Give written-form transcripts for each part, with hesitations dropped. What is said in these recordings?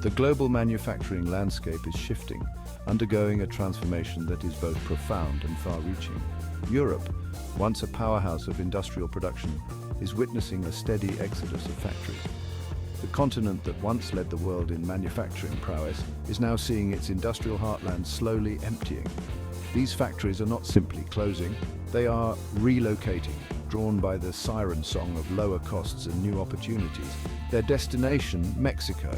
The global manufacturing landscape is shifting, undergoing a transformation that is both profound and far-reaching. Europe, once a powerhouse of industrial production, is witnessing a steady exodus of factories. The continent that once led the world in manufacturing prowess is now seeing its industrial heartland slowly emptying. These factories are not simply closing, they are relocating, drawn by the siren song of lower costs and new opportunities. Their destination, Mexico.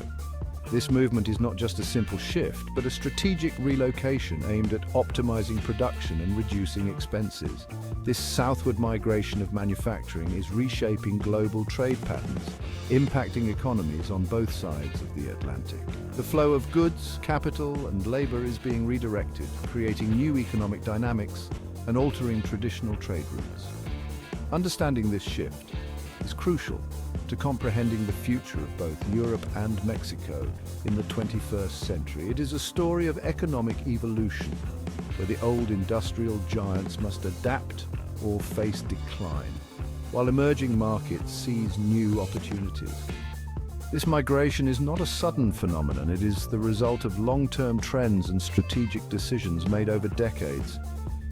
This movement is not just a simple shift, but a strategic relocation aimed at optimizing production and reducing expenses. This southward migration of manufacturing is reshaping global trade patterns, impacting economies on both sides of the Atlantic. The flow of goods, capital, and labor is being redirected, creating new economic dynamics and altering traditional trade routes. Understanding this shift is crucial to comprehending the future of both Europe and Mexico in the 21st century. It is a story of economic evolution, where the old industrial giants must adapt or face decline, while emerging markets seize new opportunities. This migration is not a sudden phenomenon, it is the result of long-term trends and strategic decisions made over decades.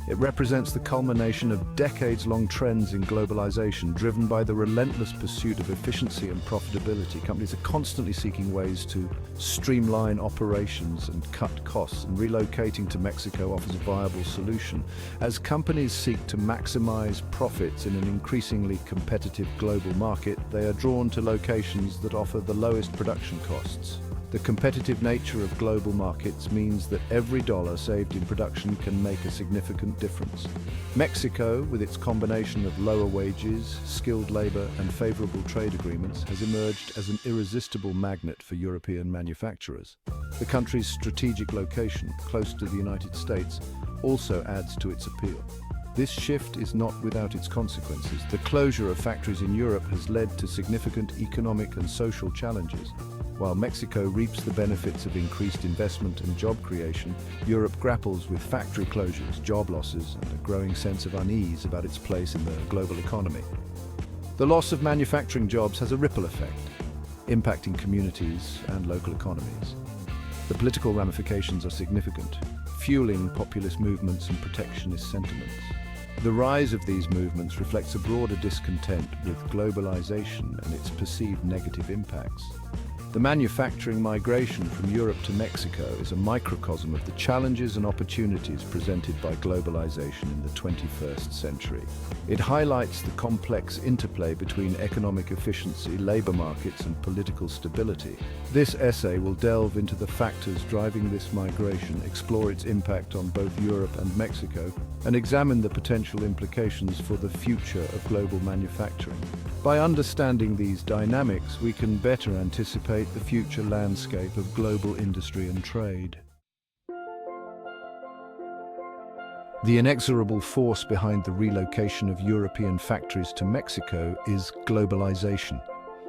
It represents the culmination of decades-long trends in globalization, driven by the relentless pursuit of efficiency and profitability. Companies are constantly seeking ways to streamline operations and cut costs, and relocating to Mexico offers a viable solution. As companies seek to maximize profits in an increasingly competitive global market, they are drawn to locations that offer the lowest production costs. The competitive nature of global markets means that every dollar saved in production can make a significant difference. Mexico, with its combination of lower wages, skilled labor, and favorable trade agreements, has emerged as an irresistible magnet for European manufacturers. The country's strategic location, close to the United States, also adds to its appeal. This shift is not without its consequences. The closure of factories in Europe has led to significant economic and social challenges. While Mexico reaps the benefits of increased investment and job creation, Europe grapples with factory closures, job losses, and a growing sense of unease about its place in the global economy. The loss of manufacturing jobs has a ripple effect, impacting communities and local economies. The political ramifications are significant, fueling populist movements and protectionist sentiments. The rise of these movements reflects a broader discontent with globalization and its perceived negative impacts. The manufacturing migration from Europe to Mexico is a microcosm of the challenges and opportunities presented by globalization in the 21st century. It highlights the complex interplay between economic efficiency, labor markets, and political stability. This essay will delve into the factors driving this migration, explore its impact on both Europe and Mexico, and examine the potential implications for the future of global manufacturing. By understanding these dynamics, we can better anticipate the future landscape of global industry and trade. The inexorable force behind the relocation of European factories to Mexico is globalization.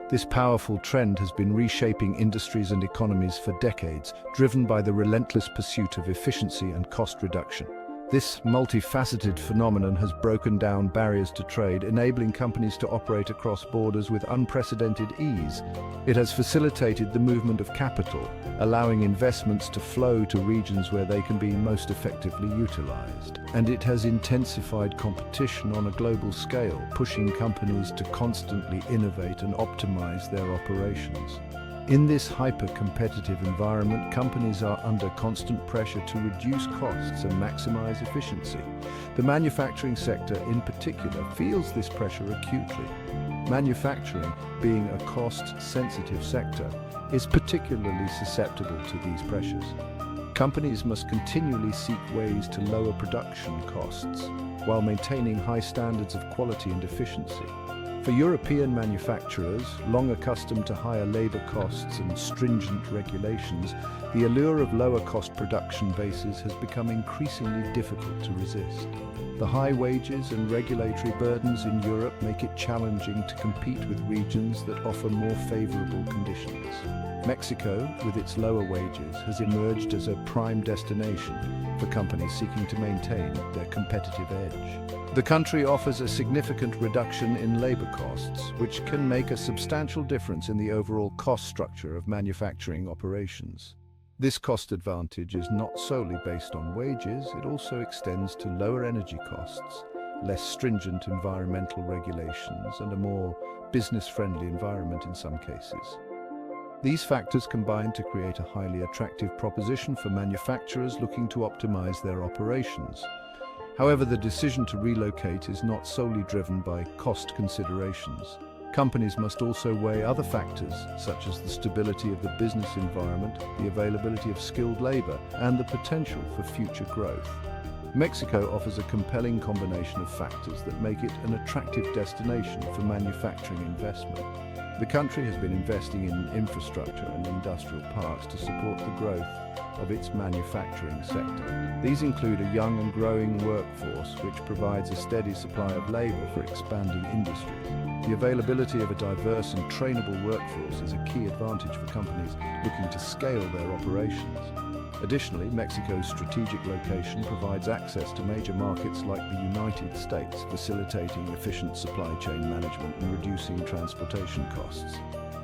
This powerful trend has been reshaping industries and economies for decades, driven by the relentless pursuit of efficiency and cost reduction. This multifaceted phenomenon has broken down barriers to trade, enabling companies to operate across borders with unprecedented ease. It has facilitated the movement of capital, allowing investments to flow to regions where they can be most effectively utilized. And it has intensified competition on a global scale, pushing companies to constantly innovate and optimize their operations. In this hyper-competitive environment, companies are under constant pressure to reduce costs and maximize efficiency. The manufacturing sector, in particular, feels this pressure acutely. Manufacturing, being a cost-sensitive sector, is particularly susceptible to these pressures. Companies must continually seek ways to lower production costs while maintaining high standards of quality and efficiency. For European manufacturers, long accustomed to higher labor costs and stringent regulations, the allure of lower-cost production bases has become increasingly difficult to resist. The high wages and regulatory burdens in Europe make it challenging to compete with regions that offer more favorable conditions. Mexico, with its lower wages, has emerged as a prime destination for companies seeking to maintain their competitive edge. The country offers a significant reduction in labor costs, which can make a substantial difference in the overall cost structure of manufacturing operations. This cost advantage is not solely based on wages, it also extends to lower energy costs, less stringent environmental regulations, and a more business-friendly environment in some cases. These factors combine to create a highly attractive proposition for manufacturers looking to optimize their operations. However, the decision to relocate is not solely driven by cost considerations. Companies must also weigh other factors, such as the stability of the business environment, the availability of skilled labor, and the potential for future growth. Mexico offers a compelling combination of factors that make it an attractive destination for manufacturing investment. The country has been investing in infrastructure and industrial parks to support the growth of its manufacturing sector. These include a young and growing workforce, which provides a steady supply of labor for expanding industries. The availability of a diverse and trainable workforce is a key advantage for companies looking to scale their operations. Additionally, Mexico's strategic location provides access to major markets like the United States, facilitating efficient supply chain management and reducing transportation costs.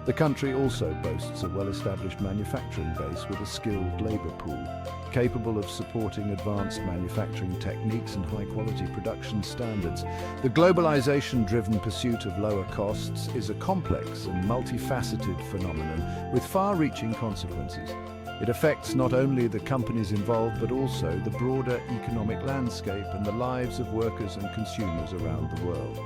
The country also boasts a well-established manufacturing base with a skilled labor pool, capable of supporting advanced manufacturing techniques and high-quality production standards. The globalization-driven pursuit of lower costs is a complex and multifaceted phenomenon with far-reaching consequences. It affects not only the companies involved, but also the broader economic landscape and the lives of workers and consumers around the world.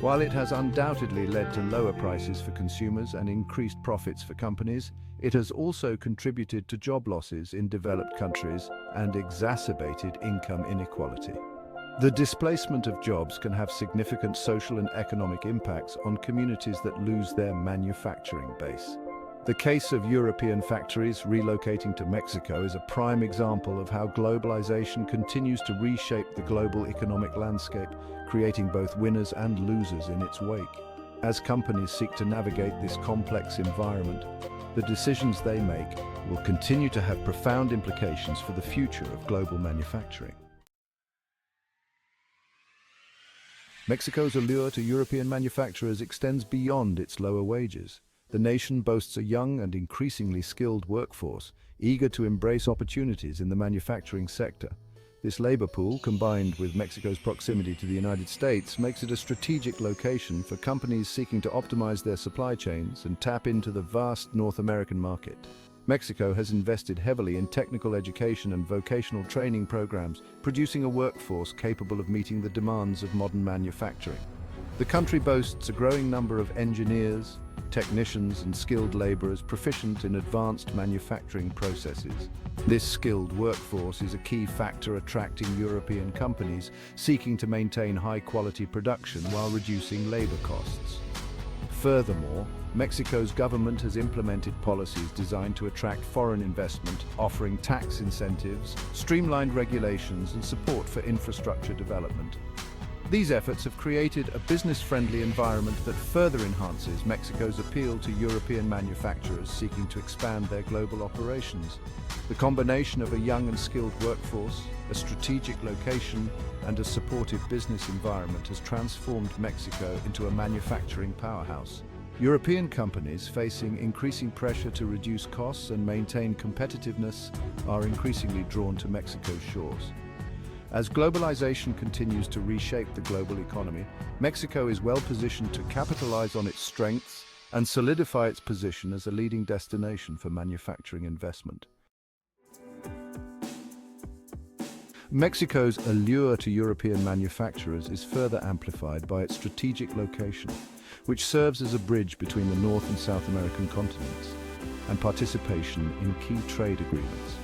While it has undoubtedly led to lower prices for consumers and increased profits for companies, it has also contributed to job losses in developed countries and exacerbated income inequality. The displacement of jobs can have significant social and economic impacts on communities that lose their manufacturing base. The case of European factories relocating to Mexico is a prime example of how globalization continues to reshape the global economic landscape, creating both winners and losers in its wake. As companies seek to navigate this complex environment, the decisions they make will continue to have profound implications for the future of global manufacturing. Mexico's allure to European manufacturers extends beyond its lower wages. The nation boasts a young and increasingly skilled workforce, eager to embrace opportunities in the manufacturing sector. This labor pool, combined with Mexico's proximity to the United States, makes it a strategic location for companies seeking to optimize their supply chains and tap into the vast North American market. Mexico has invested heavily in technical education and vocational training programs, producing a workforce capable of meeting the demands of modern manufacturing. The country boasts a growing number of engineers, technicians, and skilled laborers proficient in advanced manufacturing processes. This skilled workforce is a key factor attracting European companies seeking to maintain high-quality production while reducing labor costs. Furthermore, Mexico's government has implemented policies designed to attract foreign investment, offering tax incentives, streamlined regulations, and support for infrastructure development. These efforts have created a business-friendly environment that further enhances Mexico's appeal to European manufacturers seeking to expand their global operations. The combination of a young and skilled workforce, a strategic location, and a supportive business environment has transformed Mexico into a manufacturing powerhouse. European companies facing increasing pressure to reduce costs and maintain competitiveness are increasingly drawn to Mexico's shores. As globalization continues to reshape the global economy, Mexico is well positioned to capitalize on its strengths and solidify its position as a leading destination for manufacturing investment. Mexico's allure to European manufacturers is further amplified by its strategic location, which serves as a bridge between the North and South American continents, and participation in key trade agreements.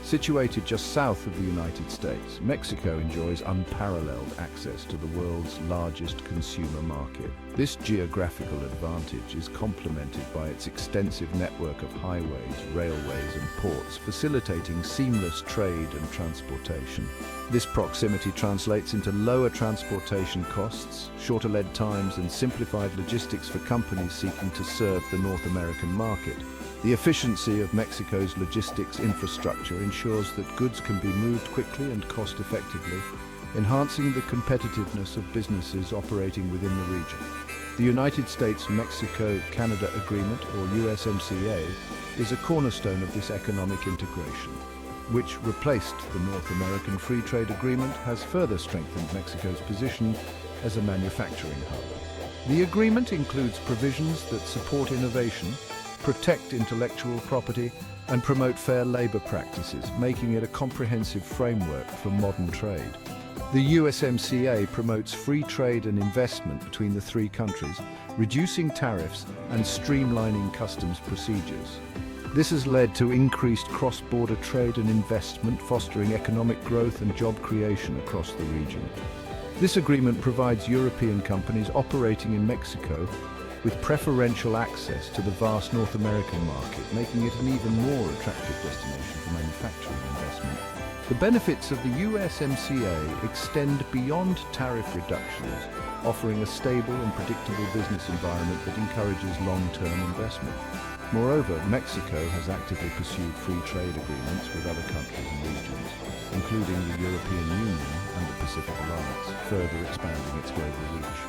Situated just south of the United States, Mexico enjoys unparalleled access to the world's largest consumer market. This geographical advantage is complemented by its extensive network of highways, railways, and ports, facilitating seamless trade and transportation. This proximity translates into lower transportation costs, shorter lead times, and simplified logistics for companies seeking to serve the North American market. The efficiency of Mexico's logistics infrastructure ensures that goods can be moved quickly and cost-effectively, enhancing the competitiveness of businesses operating within the region. The United States-Mexico-Canada Agreement, or USMCA, is a cornerstone of this economic integration, which replaced the North American Free Trade Agreement, has further strengthened Mexico's position as a manufacturing hub. The agreement includes provisions that support innovation, protect intellectual property, and promote fair labor practices, making it a comprehensive framework for modern trade. The USMCA promotes free trade and investment between the three countries, reducing tariffs and streamlining customs procedures. This has led to increased cross-border trade and investment, fostering economic growth and job creation across the region. This agreement provides European companies operating in Mexico with preferential access to the vast North American market, making it an even more attractive destination for manufacturing investment. The benefits of the USMCA extend beyond tariff reductions, offering a stable and predictable business environment that encourages long-term investment. Moreover, Mexico has actively pursued free trade agreements with other countries and regions, including the European Union and the Pacific Alliance, further expanding its global reach.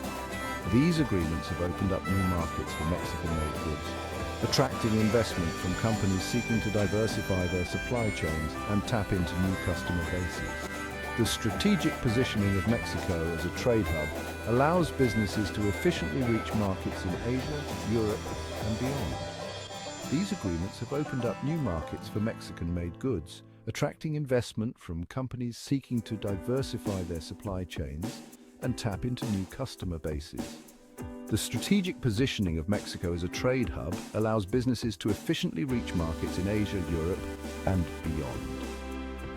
These agreements have opened up new markets for Mexican-made goods, attracting investment from companies seeking to diversify their supply chains and tap into new customer bases. The strategic positioning of Mexico as a trade hub allows businesses to efficiently reach markets in Asia, Europe, and beyond. These agreements have opened up new markets for Mexican-made goods, attracting investment from companies seeking to diversify their supply chains and tap into new customer bases. The strategic positioning of Mexico as a trade hub allows businesses to efficiently reach markets in Asia, Europe, and beyond.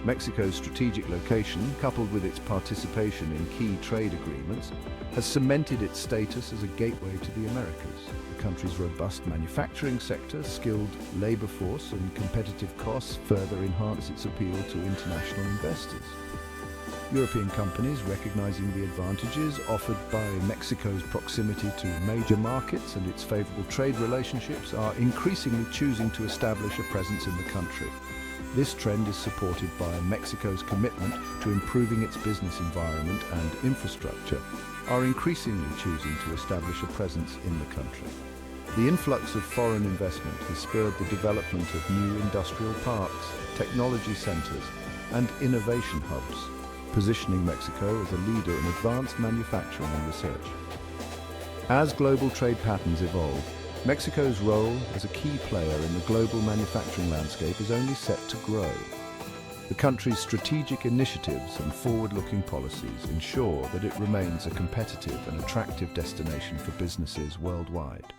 Mexico's strategic location, coupled with its participation in key trade agreements, has cemented its status as a gateway to the Americas. The country's robust manufacturing sector, skilled labor force, and competitive costs further enhance its appeal to international investors. European companies, recognizing the advantages offered by Mexico's proximity to major markets and its favorable trade relationships, are increasingly choosing to establish a presence in the country. This trend is supported by Mexico's commitment to improving its business environment and infrastructure, are increasingly choosing to establish a presence in the country. The influx of foreign investment has spurred the development of new industrial parks, technology centers, and innovation hubs, positioning Mexico as a leader in advanced manufacturing and research. As global trade patterns evolve, Mexico's role as a key player in the global manufacturing landscape is only set to grow. The country's strategic initiatives and forward-looking policies ensure that it remains a competitive and attractive destination for businesses worldwide.